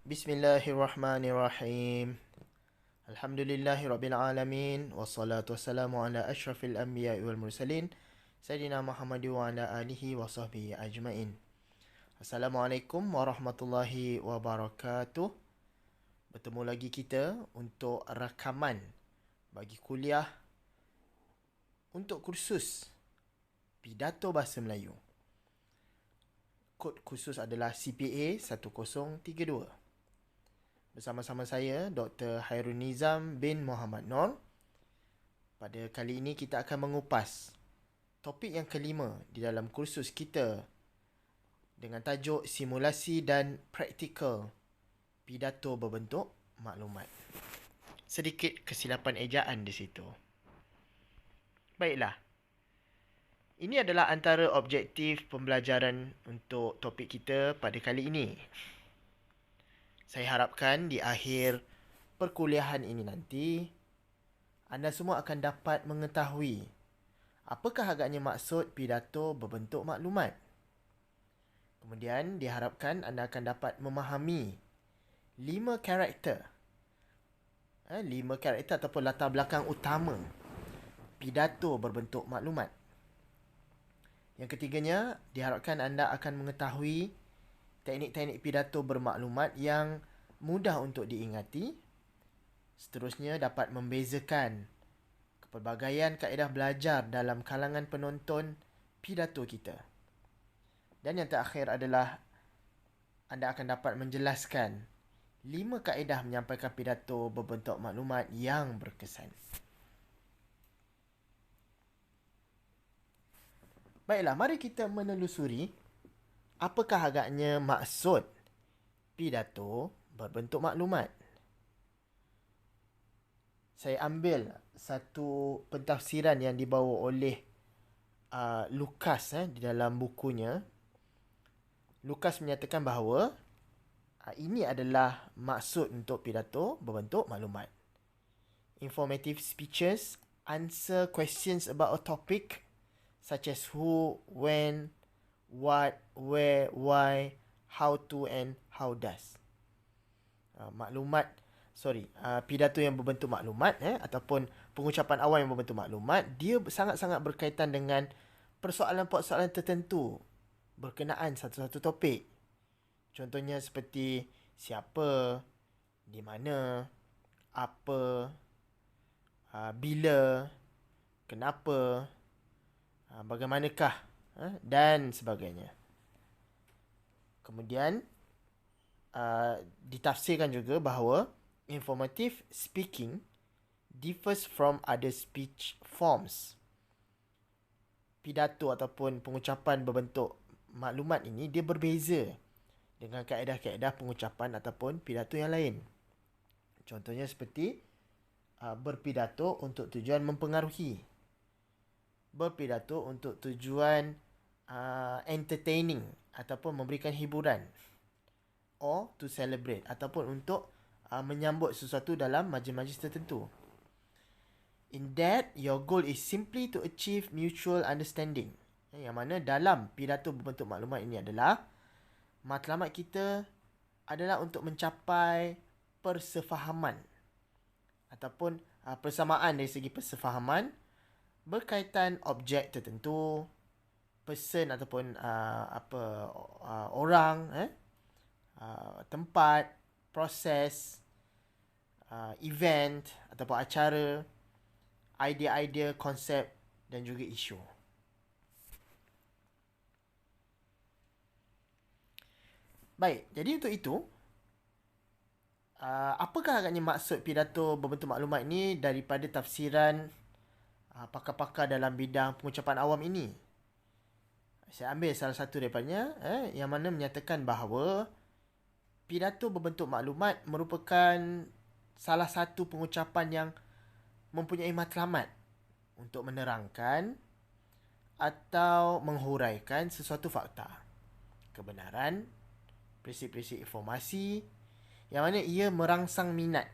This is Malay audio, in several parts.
Bismillahirrahmanirrahim. Alhamdulillahirrabbilalamin. Wassalatu wassalamu ala ashrafil anbiya'i wal mursalin. Sayyidina Muhammad wa ala alihi wa sahbihi ajma'in. Assalamualaikum warahmatullahi wabarakatuh. Bertemu lagi kita untuk rakaman bagi kuliah untuk kursus Pidato Bahasa Melayu. Kod khusus adalah CPA 1032. Bersama-sama saya, Dr. Hairul Nizam bin Muhammad Noor. Pada kali ini kita akan mengupas topik yang kelima di dalam kursus kita dengan tajuk simulasi dan praktikal pidato berbentuk maklumat. Sedikit kesilapan ejaan di situ. Baiklah. Ini adalah antara objektif pembelajaran untuk topik kita pada kali ini. Saya harapkan di akhir perkuliahan ini nanti, anda semua akan dapat mengetahui apakah agaknya maksud pidato berbentuk maklumat. Kemudian diharapkan anda akan dapat memahami 5 karakter ataupun latar belakang utama pidato berbentuk maklumat. Yang ketiganya, diharapkan anda akan mengetahui teknik-teknik pidato bermaklumat yang mudah untuk diingati. Seterusnya, dapat membezakan kepelbagaian kaedah belajar dalam kalangan penonton pidato kita. Dan yang terakhir adalah anda akan dapat menjelaskan 5 kaedah menyampaikan pidato berbentuk maklumat yang berkesan. Baiklah, mari kita menelusuri apakah agaknya maksud pidato berbentuk maklumat. Saya ambil satu pentafsiran yang dibawa oleh Lukas di dalam bukunya. Lukas menyatakan bahawa ini adalah maksud untuk pidato berbentuk maklumat. Informative speeches answer questions about a topic such as who, when, what, where, why, how to and how does. Pidato yang berbentuk maklumat ataupun pengucapan awal yang berbentuk maklumat, dia sangat-sangat berkaitan dengan persoalan-persoalan tertentu berkenaan satu-satu topik. Contohnya seperti siapa, di mana, apa, bila, kenapa, bagaimanakah dan sebagainya. Kemudian ditafsirkan juga bahawa informative speaking differs from other speech forms. Pidato ataupun pengucapan berbentuk maklumat ini dia berbeza dengan kaedah-kaedah pengucapan ataupun pidato yang lain. Contohnya seperti berpidato untuk tujuan mempengaruhi, berpidato untuk tujuan entertaining ataupun memberikan hiburan, or to celebrate ataupun untuk menyambut sesuatu dalam majlis-majlis tertentu. In that, your goal is simply to achieve mutual understanding. Yang mana dalam pidato berbentuk maklumat ini adalah matlamat kita adalah untuk mencapai persefahaman ataupun persamaan dari segi persefahaman berkaitan objek tertentu, person ataupun orang, tempat, proses, event ataupun acara, idea-idea, konsep dan juga isu. Baik, jadi untuk itu, apakah agaknya maksud pidato berbentuk maklumat ini daripada tafsiran pakar-pakar dalam bidang pengucapan awam ini? Saya ambil salah satu daripadanya yang mana menyatakan bahawa pidato berbentuk maklumat merupakan salah satu pengucapan yang mempunyai matlamat untuk menerangkan atau menghuraikan sesuatu fakta, kebenaran, prinsip-prinsip informasi yang mana ia merangsang minat,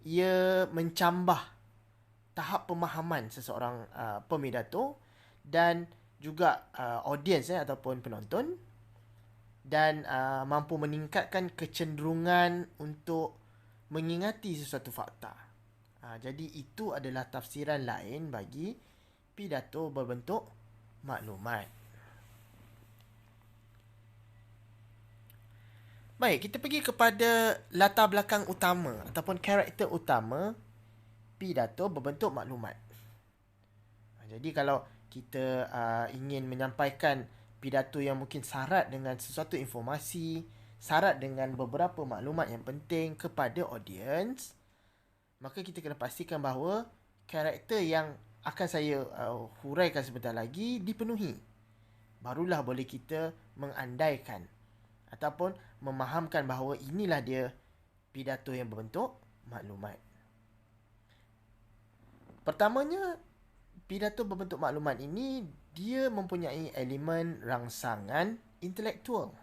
ia mencambah tahap pemahaman seseorang pemidato dan juga audiens ataupun penonton dan mampu meningkatkan kecenderungan untuk mengingati sesuatu fakta. Jadi itu adalah tafsiran lain bagi pidato berbentuk maklumat. Baik, kita pergi kepada latar belakang utama ataupun karakter utama pidato berbentuk maklumat. Jadi kalau kita ingin menyampaikan pidato yang mungkin syarat dengan sesuatu informasi, syarat dengan beberapa maklumat yang penting kepada audiens, maka kita kena pastikan bahawa karakter yang akan saya huraikan sebentar lagi dipenuhi. Barulah boleh kita mengandaikan ataupun memahamkan bahawa inilah dia pidato yang berbentuk maklumat. Pertamanya, pidato berbentuk maklumat ini dia mempunyai elemen rangsangan intelektual.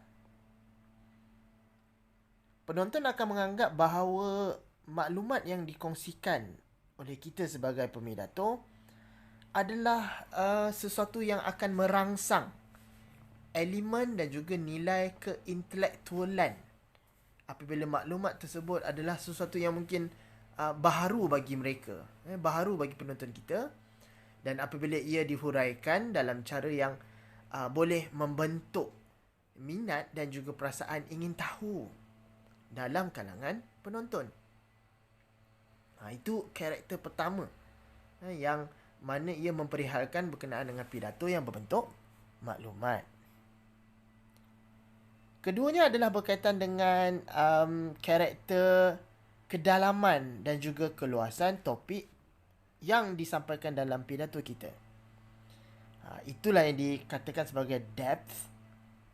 Penonton akan menganggap bahawa maklumat yang dikongsikan oleh kita sebagai pemidato adalah sesuatu yang akan merangsang elemen dan juga nilai keintelektualan apabila maklumat tersebut adalah sesuatu yang mungkin baharu bagi mereka, baharu bagi penonton kita, dan apabila ia dihuraikan dalam cara yang boleh membentuk minat dan juga perasaan ingin tahu dalam kalangan penonton. Itu karakter pertama yang mana ia memperihalkan berkenaan dengan pidato yang berbentuk maklumat. Keduanya adalah berkaitan dengan karakter kedalaman dan juga keluasan topik yang disampaikan dalam pidato kita. Itulah yang dikatakan sebagai depth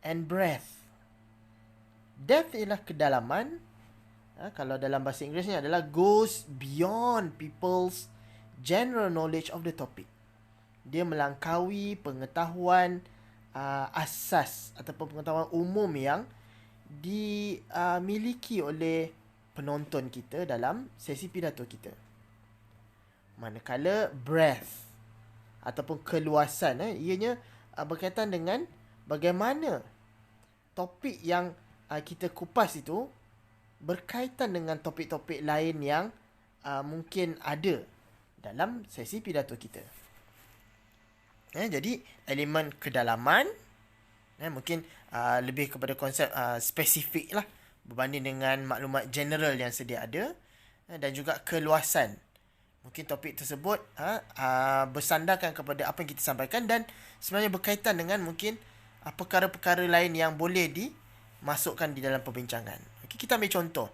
and breadth. Depth ialah kedalaman. Kalau dalam bahasa Inggerisnya adalah goes beyond people's general knowledge of the topic. Dia melangkaui pengetahuan asas ataupun pengetahuan umum yang dimiliki oleh penonton kita dalam sesi pidato kita. Manakala breadth ataupun keluasan ianya berkaitan dengan bagaimana topik yang kita kupas itu berkaitan dengan topik-topik lain yang mungkin ada dalam sesi pidato kita. Jadi elemen kedalaman mungkin lebih kepada konsep spesifik lah berbanding dengan maklumat general yang sedia ada, dan juga keluasan. Mungkin topik tersebut bersandarkan kepada apa yang kita sampaikan dan sebenarnya berkaitan dengan mungkin perkara-perkara lain yang boleh dimasukkan di dalam perbincangan. Okay, kita ambil contoh.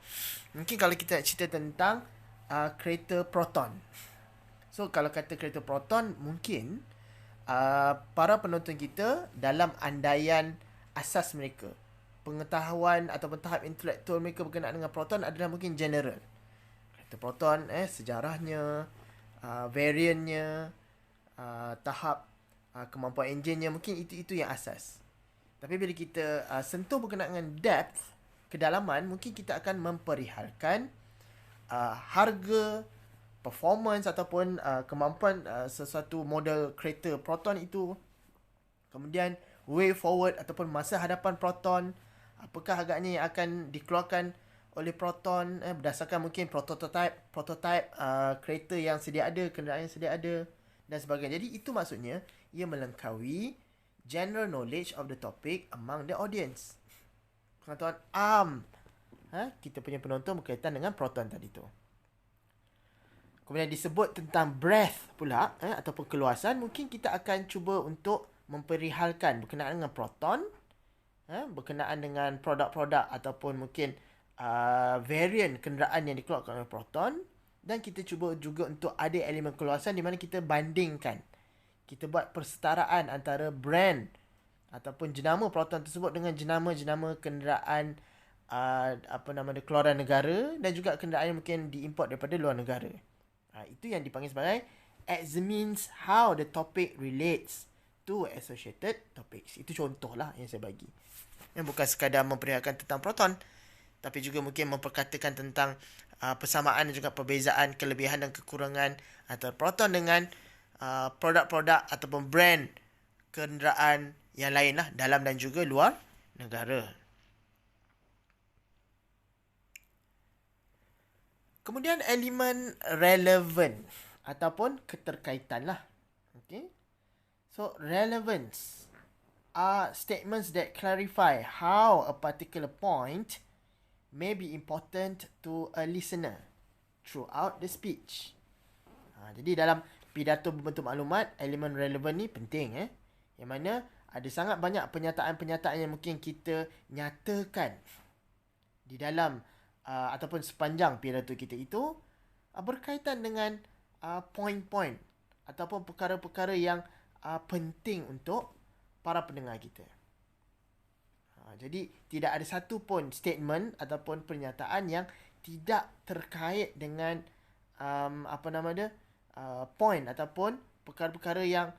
Mungkin kalau kita cerita tentang kereta proton. So kalau kata kereta proton, mungkin para penonton kita dalam andaian asas mereka, pengetahuan ataupun tahap intelektual mereka berkenaan dengan proton adalah mungkin general. Kereta proton, sejarahnya, variantnya, tahap kemampuan enjinnya, mungkin itu yang asas. Tapi bila kita sentuh berkenaan dengan depth, kedalaman, mungkin kita akan memperihalkan harga, performance ataupun kemampuan sesuatu model kereta proton itu, kemudian way forward ataupun masa hadapan proton, apakah agaknya yang akan dikeluarkan oleh proton berdasarkan mungkin prototype kereta yang sedia ada, kenderaan yang sedia ada dan sebagainya. Jadi itu maksudnya ia melengkaui general knowledge of the topic among the audience. Pengetahuan kita punya penonton berkaitan dengan proton tadi tu. Kemudian disebut tentang breadth pula ataupun keluasan, mungkin kita akan cuba untuk memperihalkan berkenaan dengan proton, berkenaan dengan produk-produk ataupun mungkin variant kenderaan yang dikeluarkan oleh proton, dan kita cuba juga untuk ada elemen keluasan di mana kita bandingkan, kita buat persetaraan antara brand ataupun jenama proton tersebut dengan jenama-jenama kenderaan keluaran negara dan juga kenderaan yang mungkin diimport daripada luar negara. Itu yang dipanggil sebagai examines how the topic relates to associated topics. Itu contohlah yang saya bagi. Bukan sekadar memperlihatkan tentang proton, tapi juga mungkin memperkatakan tentang persamaan dan juga perbezaan, kelebihan dan kekurangan antara proton dengan produk-produk ataupun brand kenderaan yang lain lah dalam dan juga luar negara. Kemudian elemen relevant ataupun keterkaitan lah. Okay. So relevance are statements that clarify how a particular point may be important to a listener throughout the speech. Jadi dalam pidato berbentuk maklumat, elemen relevant ni penting. Yang mana ada sangat banyak penyataan-penyataan yang mungkin kita nyatakan di dalam ataupun sepanjang pidato kita itu berkaitan dengan poin-poin ataupun perkara-perkara yang penting untuk para pendengar kita. Jadi tidak ada satu pun statement ataupun pernyataan yang tidak terkait dengan poin ataupun perkara-perkara yang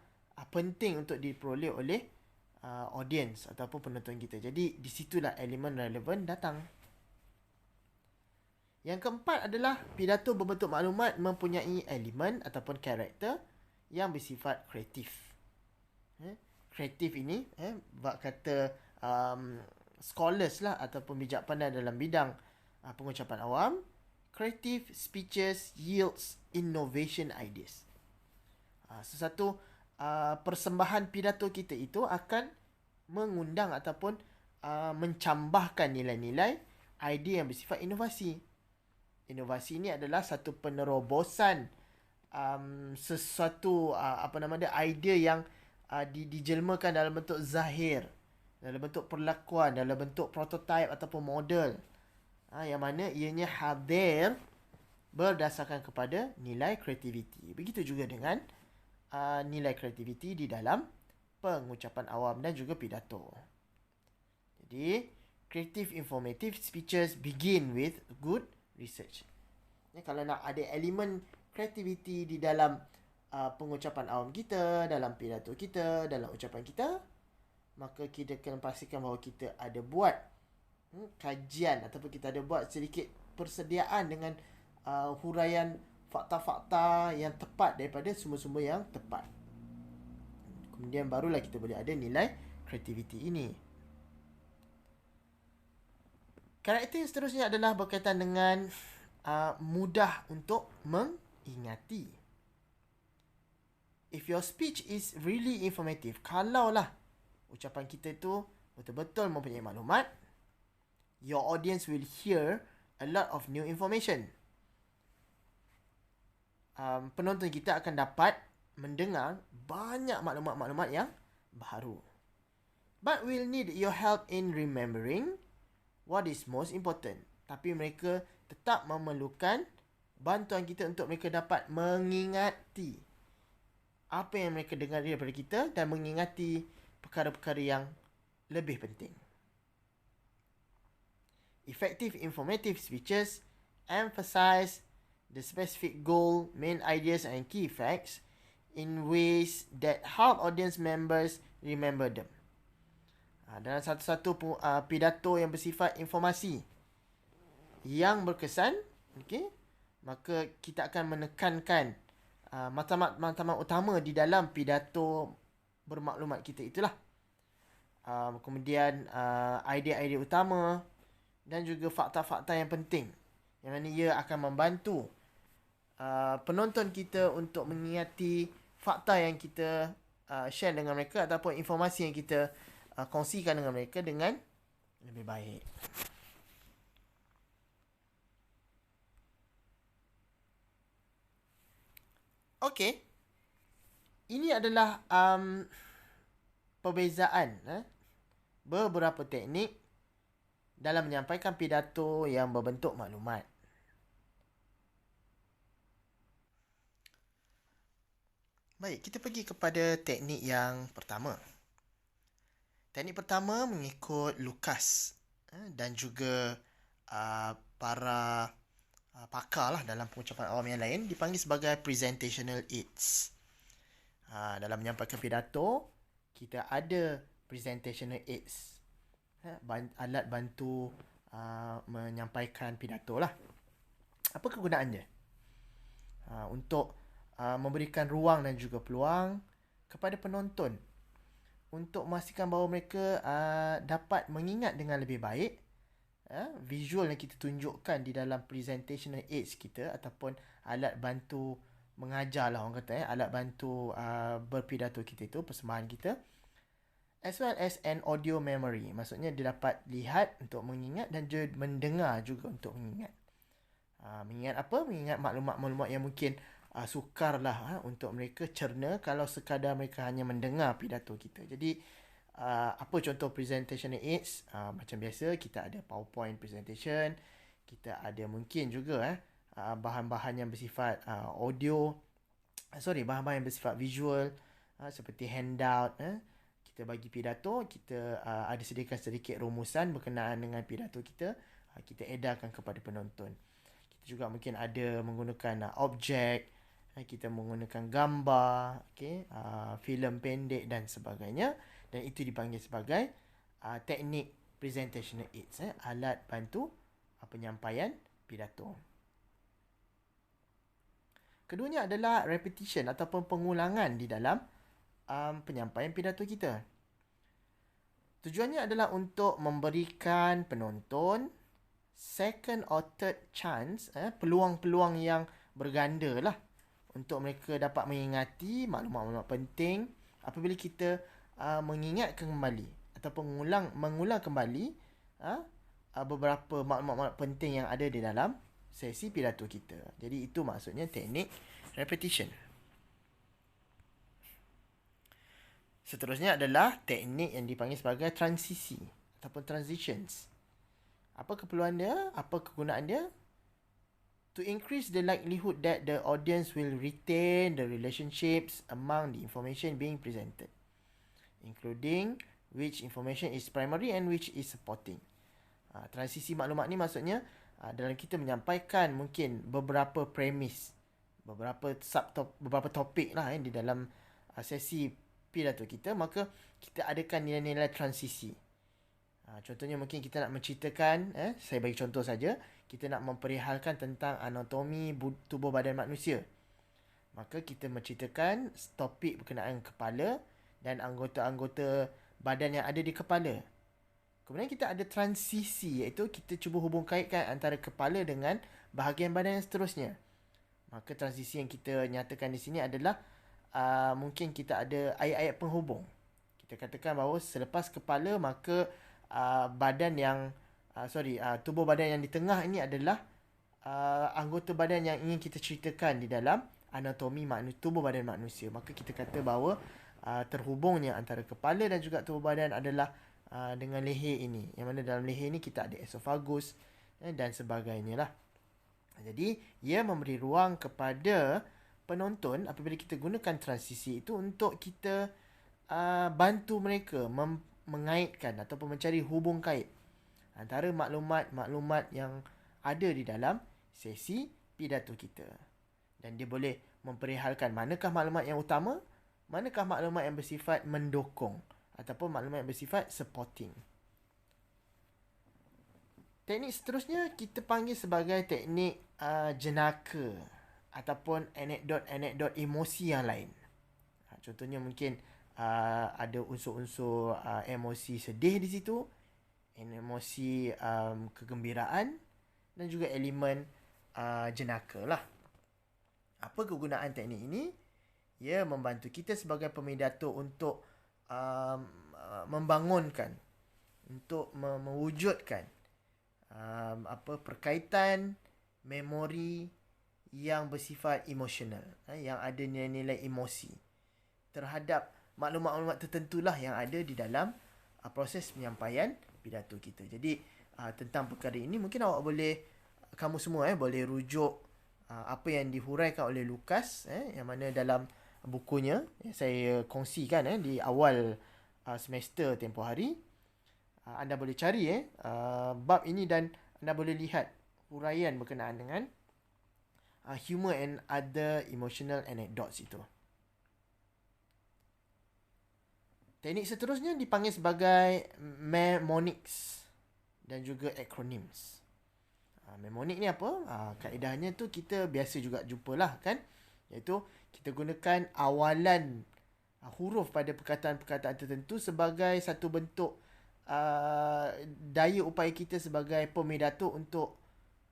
penting untuk diperoleh oleh audience ataupun penonton kita. Jadi di situlah elemen relevan datang. Yang keempat adalah pidato berbentuk maklumat mempunyai elemen ataupun karakter yang bersifat kreatif. Kreatif ini bab kata scholars lah ataupun bijak pandai dalam bidang pengucapan awam. Creative speeches yields innovation ideas. Sesuatu persembahan pidato kita itu akan mengundang ataupun mencambahkan nilai-nilai idea yang bersifat inovasi. Inovasi ini adalah satu penerobosan sesuatu idea yang dijelmakan dalam bentuk zahir, dalam bentuk perlakuan, dalam bentuk prototype ataupun model. Yang mana ianya hadir berdasarkan kepada nilai kreativiti. Begitu juga dengan nilai kreativiti di dalam pengucapan awam dan juga pidato. Jadi, creative informative speeches begin with good research. Kalau nak ada elemen kreativiti di dalam pengucapan awam kita, dalam pidato kita, dalam ucapan kita, maka kita kena pastikan bahawa kita ada buat kajian ataupun kita ada buat sedikit persediaan dengan huraian fakta-fakta yang tepat daripada sumber-sumber yang tepat. Kemudian barulah kita boleh ada nilai kreativiti ini. Karakter yang seterusnya adalah berkaitan dengan mudah untuk mengingati. If your speech is really informative, kalaulah ucapan kita itu betul-betul mempunyai maklumat, your audience will hear a lot of new information. Penonton kita akan dapat mendengar banyak maklumat-maklumat yang baru. But we'll need your help in remembering what is most important. Tapi mereka tetap memerlukan bantuan kita untuk mereka dapat mengingati apa yang mereka dengar daripada kita dan mengingati perkara-perkara yang lebih penting. Effective informative speeches emphasize the specific goal, main ideas and key facts in ways that help audience members remember them. Dalam satu-satu pidato yang bersifat informasi yang berkesan, maka kita akan menekankan matlamat-matlamat utama di dalam pidato bermaklumat kita itulah. Kemudian idea-idea utama dan juga fakta-fakta yang penting yang mana ia akan membantu penonton kita untuk mengingati fakta yang kita share dengan mereka ataupun informasi yang kita kongsikan dengan mereka dengan lebih baik. Okey. Ini adalah perbezaan beberapa teknik dalam menyampaikan pidato yang berbentuk maklumat. Baik, kita pergi kepada teknik yang pertama. Teknik pertama mengikut Lucas dan juga para pakar lah dalam pengucapan awam yang lain dipanggil sebagai presentational aids. Dalam menyampaikan pidato, kita ada presentational aids. Alat bantu menyampaikan pidato lah. Apa kegunaannya? Untuk memberikan ruang dan juga peluang kepada penonton untuk memastikan bahawa mereka dapat mengingat dengan lebih baik visual yang kita tunjukkan di dalam presentational aids kita ataupun alat bantu mengajar lah orang kata, alat bantu berpidato kita itu, persembahan kita, as well as an audio memory. Maksudnya dia dapat lihat untuk mengingat dan juga mendengar juga untuk mengingat. Mengingat apa? Mengingat maklumat-maklumat yang mungkin sukar lah untuk mereka cerna kalau sekadar mereka hanya mendengar pidato kita. Jadi apa contoh presentation aids? Macam biasa kita ada PowerPoint presentation, kita ada mungkin juga bahan-bahan yang bersifat bahan-bahan yang bersifat visual, seperti handout. Kita bagi pidato, kita ada sediakan sedikit rumusan berkenaan dengan pidato kita, kita edarkan kepada penonton. Kita juga mungkin ada menggunakan objek, kita menggunakan gambar, filem pendek dan sebagainya, dan itu dipanggil sebagai teknik presentational aids, alat bantu penyampaian pidato. Keduanya adalah repetition ataupun pengulangan di dalam penyampaian pidato kita. Tujuannya adalah untuk memberikan penonton second or third chance, peluang-peluang yang berganda lah, untuk mereka dapat mengingati maklumat-maklumat penting apabila kita mengingatkan kembali ataupun mengulang kembali beberapa maklumat-maklumat penting yang ada di dalam sesi pidato kita. Jadi itu maksudnya teknik repetition. Seterusnya adalah teknik yang dipanggil sebagai transisi ataupun transitions. Apa keperluan dia? Apa kegunaan dia? To increase the likelihood that the audience will retain the relationships among the information being presented, including which information is primary and which is supporting. Transisi maklumat ni maksudnya dalam kita menyampaikan mungkin beberapa premis, beberapa topik lah di dalam sesi pidato kita, maka kita adakan nilai-nilai transisi. Contohnya mungkin kita nak menceritakan, saya bagi contoh saja, kita nak memperihalkan tentang anatomi tubuh badan manusia. Maka kita menceritakan topik berkenaan kepala dan anggota-anggota badan yang ada di kepala. Kemudian kita ada transisi, iaitu kita cuba hubung kaitkan antara kepala dengan bahagian badan yang seterusnya. Maka transisi yang kita nyatakan di sini adalah mungkin kita ada ayat-ayat penghubung. Kita katakan bahawa selepas kepala, maka tubuh badan yang di tengah ini adalah anggota badan yang ingin kita ceritakan di dalam anatomi tubuh badan manusia. Maka kita kata bahawa terhubungnya antara kepala dan juga tubuh badan adalah dengan leher ini. Yang mana dalam leher ini kita ada esophagus dan sebagainya lah. Jadi ia memberi ruang kepada penonton apabila kita gunakan transisi itu untuk kita bantu mereka mengaitkan ataupun mencari hubung kait antara maklumat-maklumat yang ada di dalam sesi pidato kita. Dan dia boleh memperihalkan manakah maklumat yang utama, manakah maklumat yang bersifat mendukung ataupun maklumat yang bersifat supporting. Teknik seterusnya kita panggil sebagai teknik jenaka ataupun anekdot-anekdot emosi yang lain. Contohnya mungkin ada unsur-unsur emosi sedih di situ, emosi kegembiraan dan juga elemen jenaka lah. Apa kegunaan teknik ini? Ia membantu kita sebagai pemidato untuk membangunkan, untuk mewujudkan perkaitan memori yang bersifat emosional, yang ada nilai-nilai emosi terhadap maklumat-maklumat tertentulah yang ada di dalam proses penyampaian pidato kita. Jadi tentang perkara ini mungkin kamu semua boleh rujuk apa yang dihuraikan oleh Lucas, yang mana dalam bukunya saya kongsikan di awal semester tempoh hari. Anda boleh cari bab ini dan anda boleh lihat huraian berkenaan dengan humor and other emotional anecdotes itu. Teknik seterusnya dipanggil sebagai mnemonics dan juga acronyms. Mnemonic ni apa? Kaedahnya tu kita biasa juga jumpalah kan, iaitu kita gunakan awalan huruf pada perkataan-perkataan tertentu sebagai satu bentuk daya upaya kita sebagai pemidato untuk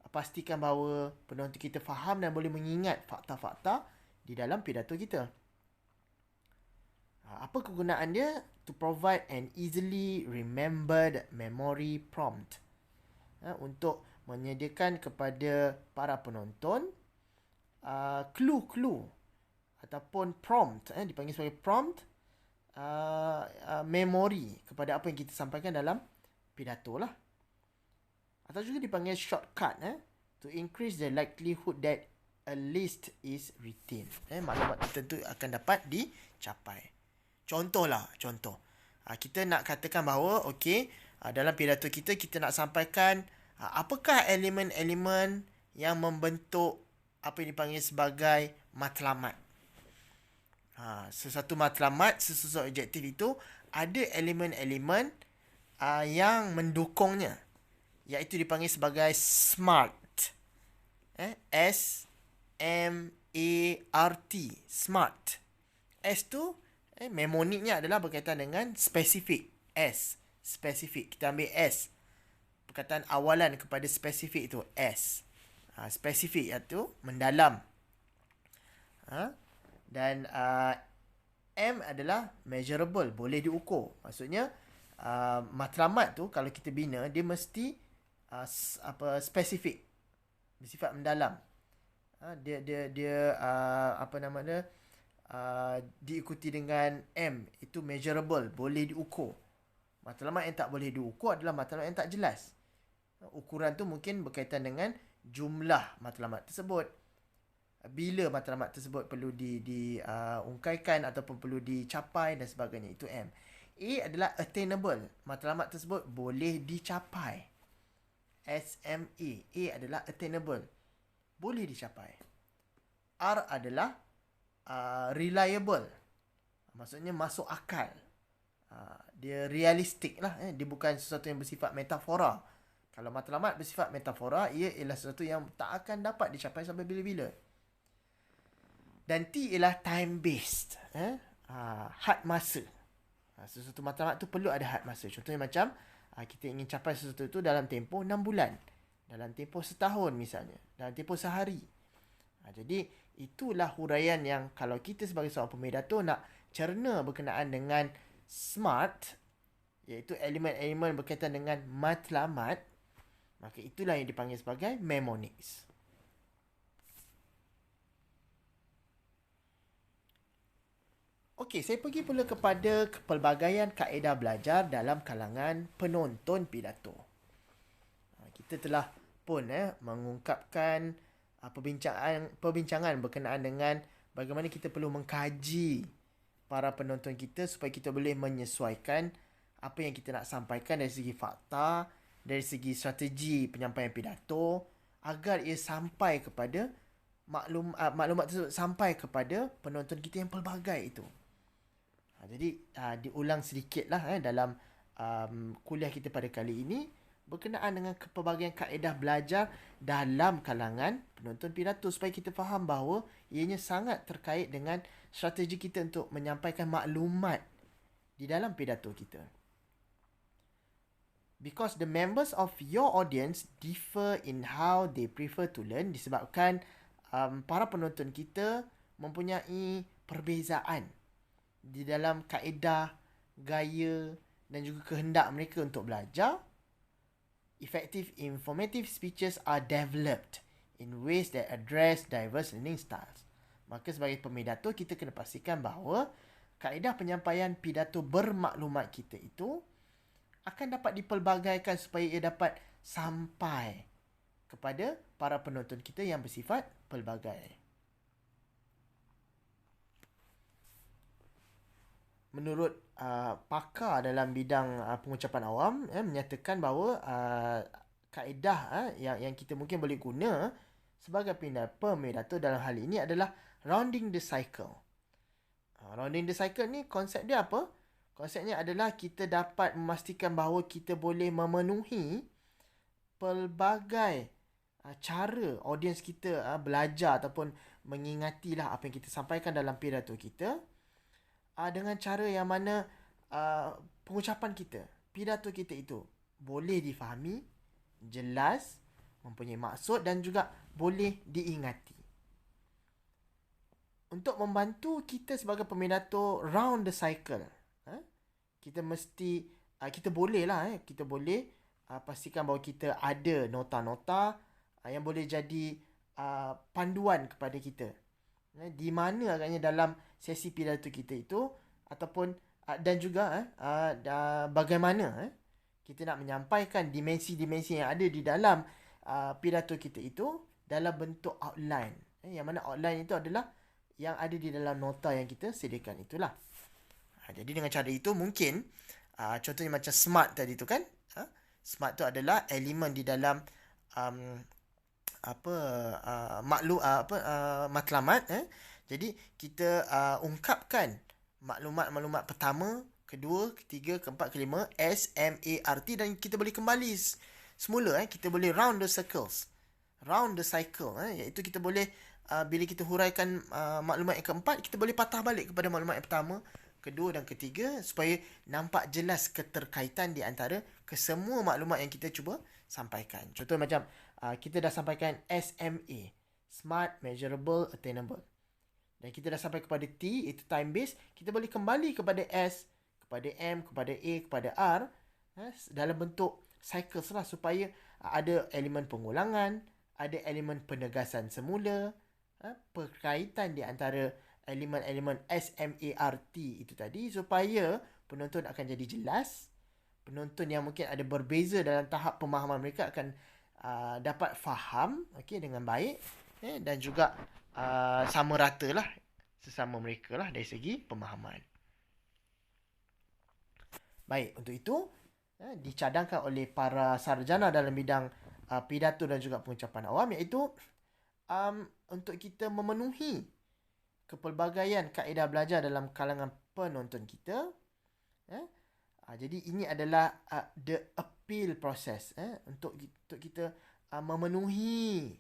pastikan bahawa penonton kita faham dan boleh mengingat fakta-fakta di dalam pidato kita. Apa kegunaan dia? To provide an easily remembered memory prompt. Untuk menyediakan kepada para penonton clue-clue ataupun prompt, dipanggil sebagai prompt, memori kepada apa yang kita sampaikan dalam pidato lah. Atau juga dipanggil shortcut, to increase the likelihood that a list is retained. Maklumat tertentu akan dapat dicapai. Contoh. Kita nak katakan bahawa, dalam pidato kita nak sampaikan apakah elemen-elemen yang membentuk apa yang dipanggil sebagai matlamat. Sesuatu matlamat, sesuatu objektif itu ada elemen-elemen yang mendukungnya, iaitu dipanggil sebagai SMART. S-M-A-R-T. SMART. S tu memoniknya adalah berkaitan dengan spesifik. S, spesifik. Kita ambil S. Perkataan awalan kepada spesifik itu S. Spesifik iaitu mendalam. Dan M adalah measurable, boleh diukur. Maksudnya matlamat tu kalau kita bina, dia mesti spesifik, bersifat mendalam. Dia diikuti dengan M, itu measurable, boleh diukur. Matlamat yang tak boleh diukur adalah matlamat yang tak jelas. Ukuran tu mungkin berkaitan dengan jumlah matlamat tersebut, bila matlamat tersebut perlu diungkaikan ataupun perlu dicapai dan sebagainya. Itu M. A adalah attainable, matlamat tersebut boleh dicapai. SMA. A adalah attainable, boleh dicapai. R adalah reliable, maksudnya masuk akal. Dia realistik lah. Dia bukan sesuatu yang bersifat metafora. Kalau matlamat bersifat metafora, ia ialah sesuatu yang tak akan dapat dicapai sampai bila-bila. Dan T ialah time based, had masa. Sesuatu matlamat tu perlu ada had masa. Contohnya macam kita ingin capai sesuatu itu dalam tempoh 6 bulan, dalam tempoh setahun misalnya, dalam tempoh sehari. Jadi itulah huraian yang kalau kita sebagai seorang pemidato nak cerna berkenaan dengan SMART, iaitu elemen-elemen berkaitan dengan matlamat, maka itulah yang dipanggil sebagai mnemonics. Okey, saya pergi pula kepada pelbagaian kaedah belajar dalam kalangan penonton pidato. Kita telah pun mengungkapkan perbincangan berkenaan dengan bagaimana kita perlu mengkaji para penonton kita supaya kita boleh menyesuaikan apa yang kita nak sampaikan dari segi fakta, dari segi strategi penyampaian pidato, agar ia sampai kepada maklumat tersebut sampai kepada penonton kita yang pelbagai itu. Jadi diulang sedikitlah dalam kuliah kita pada kali ini berkenaan dengan pelbagai kaedah belajar dalam kalangan penonton pidato, supaya kita faham bahawa ianya sangat terkait dengan strategi kita untuk menyampaikan maklumat di dalam pidato kita. Because the members of your audience differ in how they prefer to learn, disebabkan para penonton kita mempunyai perbezaan di dalam kaedah, gaya dan juga kehendak mereka untuk belajar. Effective informative speeches are developed in ways that address diverse learning styles. Maka sebagai pemidato, kita kena pastikan bahawa kaedah penyampaian pidato bermaklumat kita itu akan dapat dipelbagaikan supaya ia dapat sampai kepada para penonton kita yang bersifat pelbagai. Menurut pakar dalam bidang pengucapan awam menyatakan bahawa kaedah yang kita mungkin boleh guna sebagai pemidato dalam hal ini adalah rounding the cycle. Rounding the cycle ni konsep dia apa? Konsepnya adalah kita dapat memastikan bahawa kita boleh memenuhi pelbagai cara audiens kita belajar ataupun mengingatilah apa yang kita sampaikan dalam pidato kita, dengan cara yang mana pengucapan kita, pidato kita itu boleh difahami, jelas, mempunyai maksud dan juga boleh diingati. Untuk membantu kita sebagai pemindato round the cycle, kita mesti, kita boleh lah, kita boleh pastikan bahawa kita ada nota-nota yang boleh jadi panduan kepada kita. Di mana agaknya dalam sesi pidato kita itu, ataupun dan juga bagaimana kita nak menyampaikan dimensi-dimensi yang ada di dalam pidato kita itu dalam bentuk outline. Yang mana outline itu adalah yang ada di dalam nota yang kita sediakan itulah. Jadi dengan cara itu mungkin contohnya macam SMART tadi tu kan. SMART tu adalah elemen di dalam matlamat. Jadi kita ungkapkan maklumat-maklumat pertama, kedua, ketiga, keempat, kelima, SMART, dan kita boleh kembali semula. Kita boleh round the circles, round the cycle. Iaitu kita boleh bila kita huraikan maklumat yang keempat, kita boleh patah balik kepada maklumat yang pertama, kedua dan ketiga supaya nampak jelas keterkaitan di antara kesemua maklumat yang kita cuba sampaikan. Contoh macam kita dah sampaikan SMA, Smart, Measurable, Attainable. Dan kita dah sampai kepada T, itu time based. Kita boleh kembali kepada S, kepada M, kepada A, kepada R dalam bentuk cycles lah, supaya ada elemen pengulangan, ada elemen penegasan semula, perkaitan di antara elemen-elemen SMART itu tadi, supaya penonton akan jadi jelas. Penonton yang mungkin ada berbeza dalam tahap pemahaman mereka akan dapat faham dengan baik, dan juga sama rata lah sesama mereka lah dari segi pemahaman. Baik, untuk itu dicadangkan oleh para sarjana dalam bidang pidato dan juga pengucapan awam, iaitu untuk kita memenuhi kepelbagaian kaedah belajar dalam kalangan penonton kita. Jadi ini adalah the appeal process untuk kita memenuhi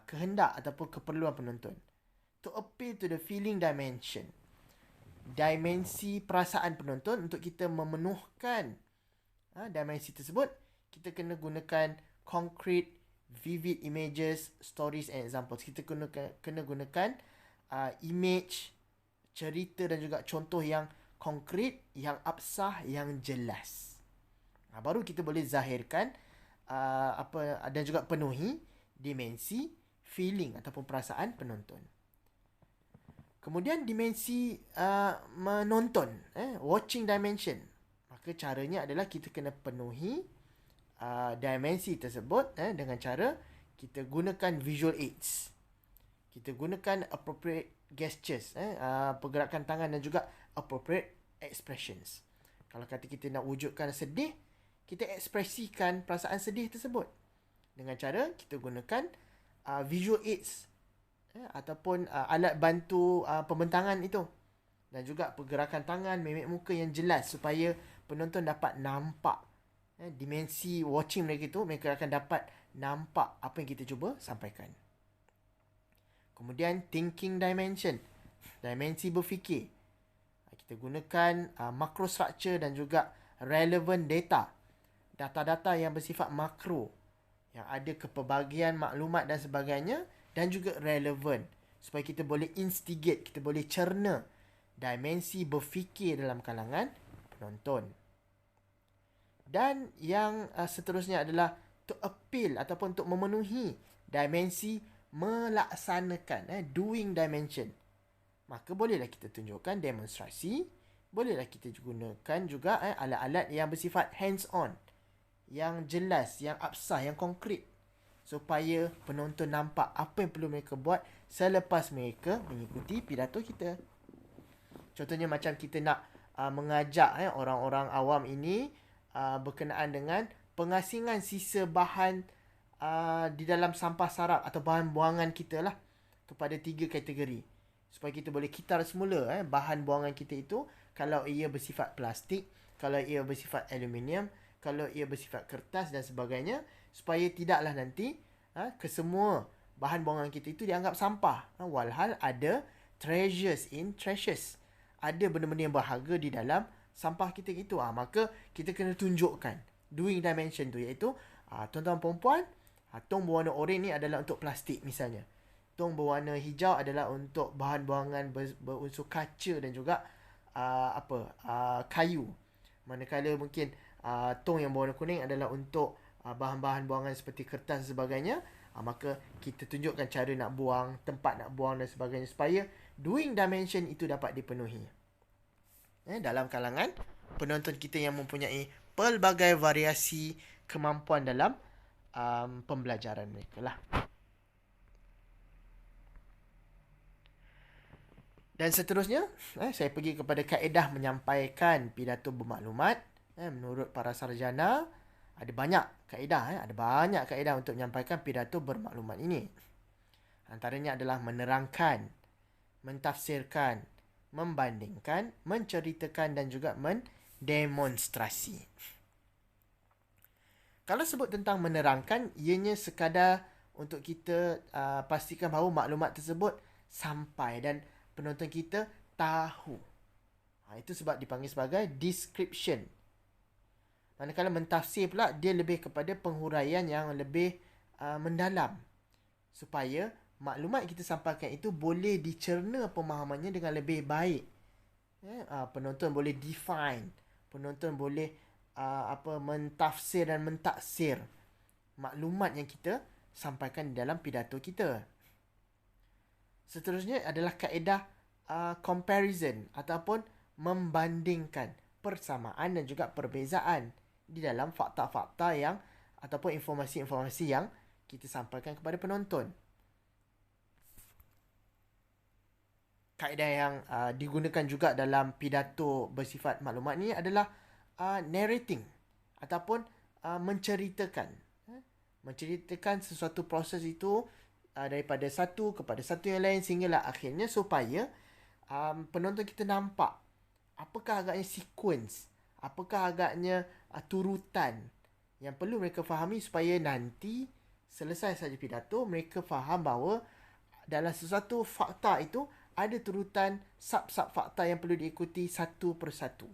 kehendak ataupun keperluan penonton. To appeal to the feeling dimension, dimensi perasaan penonton. Untuk kita memenuhkan dimensi tersebut, kita kena gunakan concrete, vivid images, stories and examples. Kita kena gunakan image, cerita dan juga contoh yang konkret, yang absah, yang jelas. Baru kita boleh zahirkan dan juga penuhi dimensi feeling ataupun perasaan penonton. Kemudian dimensi menonton, watching dimension. Maka caranya adalah kita kena penuhi dimensi tersebut dengan cara kita gunakan visual aids. Kita gunakan appropriate gestures, pergerakan tangan dan juga appropriate expressions. Kalau kata kita nak wujudkan sedih, kita ekspresikan perasaan sedih tersebut dengan cara kita gunakan visual aids ataupun alat bantu pembentangan itu, dan juga pergerakan tangan, mimik muka yang jelas supaya penonton dapat nampak dimensi watching mereka itu. Mereka akan dapat nampak apa yang kita cuba sampaikan. Kemudian thinking dimension, dimensi berfikir. Kita gunakan macrostructure dan juga relevant data, data-data yang bersifat makro, yang ada kepelbagian maklumat dan sebagainya, dan juga relevan, supaya kita boleh instigate, kita boleh cerna dimensi berfikir dalam kalangan penonton. Dan yang seterusnya adalah to appeal ataupun untuk memenuhi dimensi melaksanakan, doing dimension. Maka bolehlah kita tunjukkan demonstrasi, bolehlah kita gunakan juga alat-alat yang bersifat hands-on, yang jelas, yang absah, yang konkret, supaya penonton nampak apa yang perlu mereka buat selepas mereka mengikuti pidato kita. Contohnya macam kita nak mengajak orang-orang awam ini berkenaan dengan pengasingan sisa bahan di dalam sampah sarap atau bahan buangan kita lah, kepada 3 kategori, supaya kita boleh kitar semula bahan buangan kita itu. Kalau ia bersifat plastik, kalau ia bersifat aluminium, kalau ia bersifat kertas dan sebagainya, supaya tidaklah nanti kesemua bahan buangan kita itu dianggap sampah, walhal ada treasures in trashes, ada benda-benda yang berharga di dalam sampah kita gitu. Maka kita kena tunjukkan doing dimension tu, iaitu tuan-tuan perempuan, tong berwarna oranye ni adalah untuk plastik misalnya. Tong berwarna hijau adalah untuk bahan buangan berunsur kaca dan juga kayu. Manakala mungkin tong yang berwarna kuning adalah untuk bahan-bahan buangan seperti kertas dan sebagainya. Maka kita tunjukkan cara nak buang, tempat nak buang dan sebagainya, supaya doing dimension itu dapat dipenuhi. Dalam kalangan penonton kita yang mempunyai pelbagai variasi kemampuan dalam pembelajaran mereka lah. Dan seterusnya, saya pergi kepada kaedah menyampaikan pidato bermaklumat. Menurut para sarjana, ada banyak kaedah untuk menyampaikan pidato bermaklumat ini. Antaranya adalah menerangkan, mentafsirkan, membandingkan, menceritakan dan juga mendemonstrasi. Kalau sebut tentang menerangkan, ianya sekadar untuk kita pastikan bahawa maklumat tersebut sampai dan penonton kita tahu. Itu sebab dipanggil sebagai description. Manakala mentafsir pula, dia lebih kepada penghuraian yang lebih mendalam, supaya maklumat kita sampaikan itu boleh dicerna pemahamannya dengan lebih baik. Penonton boleh define, penonton boleh mentafsir dan mentaksir maklumat yang kita sampaikan di dalam pidato kita. Seterusnya adalah kaedah comparison ataupun membandingkan persamaan dan juga perbezaan di dalam fakta-fakta yang ataupun informasi-informasi yang kita sampaikan kepada penonton. Kaedah yang digunakan juga dalam pidato bersifat maklumat ni adalah narrating ataupun menceritakan. Menceritakan sesuatu proses itu daripada satu kepada satu yang lain sehinggalah akhirnya, supaya penonton kita nampak apakah agaknya sequence, apakah agaknya turutan yang perlu mereka fahami, supaya nanti selesai saja pidato mereka faham bahawa dalam sesuatu fakta itu ada turutan sub-sub fakta yang perlu diikuti satu persatu.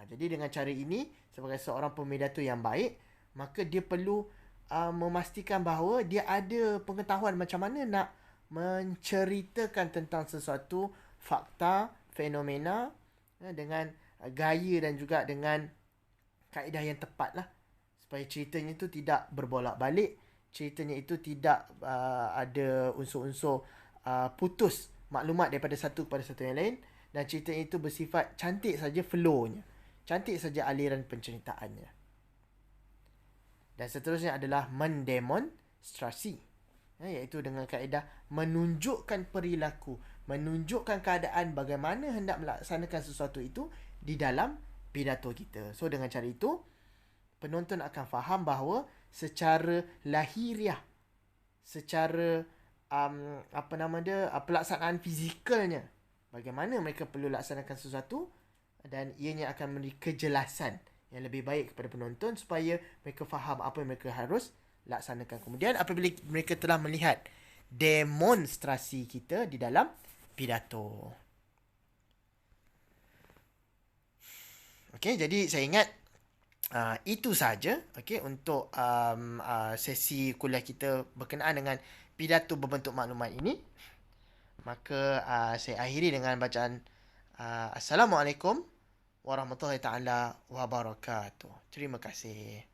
Jadi dengan cara ini, sebagai seorang pemidato yang baik, maka dia perlu memastikan bahawa dia ada pengetahuan macam mana nak menceritakan tentang sesuatu fakta, fenomena dengan gaya dan juga dengan kaedah yang tepat lah, supaya ceritanya itu tidak berbolak-balik, ceritanya itu tidak ada unsur-unsur putus maklumat daripada satu kepada satu yang lain, dan ceritanya itu bersifat cantik saja flow-nya, cantik saja aliran penceritaannya. Dan seterusnya adalah mendemonstrasi, iaitu dengan kaedah menunjukkan perilaku, menunjukkan keadaan bagaimana hendak melaksanakan sesuatu itu di dalam pidato kita. So dengan cara itu, penonton akan faham bahawa secara lahiriah, secara pelaksanaan fizikalnya, bagaimana mereka perlu laksanakan sesuatu, dan ianya akan memberi kejelasan yang lebih baik kepada penonton supaya mereka faham apa yang mereka harus laksanakan. Kemudian apabila mereka telah melihat demonstrasi kita di dalam pidato. Okey, jadi saya ingat itu saja untuk sesi kuliah kita berkenaan dengan pidato berbentuk maklumat ini. Maka saya akhiri dengan bacaan Assalamualaikum warahmatullahi taala wabarakatuh. Terima kasih.